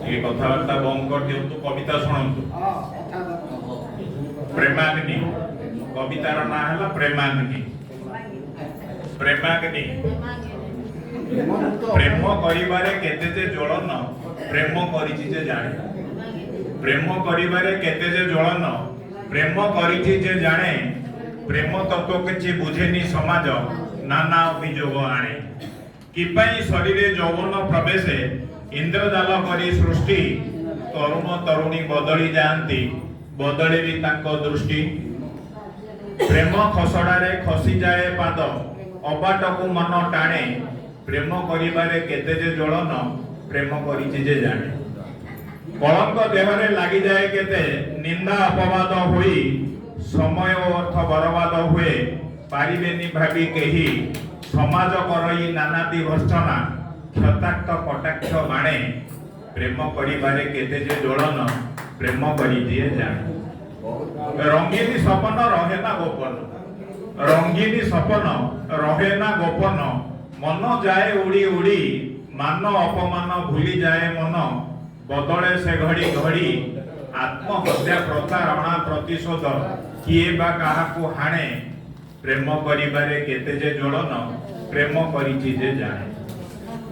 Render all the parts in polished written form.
ये कथावार्ता बंद कर दियंतु कविता शुणंतु प्रेमाग्नि कवितार ना है प्रेमाग्नि प्रेमाग्नि प्रेम करिबारे केते जे ज्वलन प्रेम करिछि जे जाने प्रेम करिबारे केते जे ज्वलन प्रेम करिछि जे जाने प्रेम तत्व किछि बुझेनी समाज नाना अभियोग आणे किपाई शरीर यौवन प्रवेश इंद्रजाल करी सृष्टि तरुण तरुणी बदली जाती बदले भी तांको दृष्टि प्रेम खसड़ारे खसी जाए पाद अबाटकु मन टाणे प्रेम करिबारे केते जे ज्वलन प्रेम करिछि जे जाने कलंक देहरे लागि जाए केते निंदा अपवाद होई समय और अर्थ बर्बाद हुए पारिबेनी भाबी केही समाज करई नानादी भर्सना क्षताक्त कटाक्ष बाणे प्रेम करिबारे केते जे ज्वलन प्रेम करि दिए जाने रंगीनी सपन रहे ना गोपन रंगीनी सपन रहे ना गोपन मन जाए उड़ी उड़ी मान अपमान भूली जाए मन बदले से घड़ी घड़ी आत्महत्या प्रतारणा प्रतिशोध किए बा काहाकु हाणे प्रेम करिबारे केते जे ज्वलन प्रेम करिछि जे जाने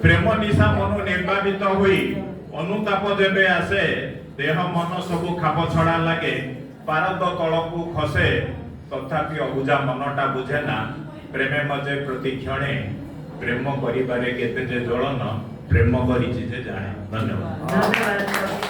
प्रेम निशा मनु निर्वापित हुई अनुताप जेबे आसे देह मन सबु खाप छड़ा लागे पारद तलकु खसे तथापि अबुझा मनटा बुझे ना प्रेमे मजे प्रतिक्षणे प्रेम करिबारे केते जे ज्वलन प्रेम करिछि जे जाने धन्यवाद।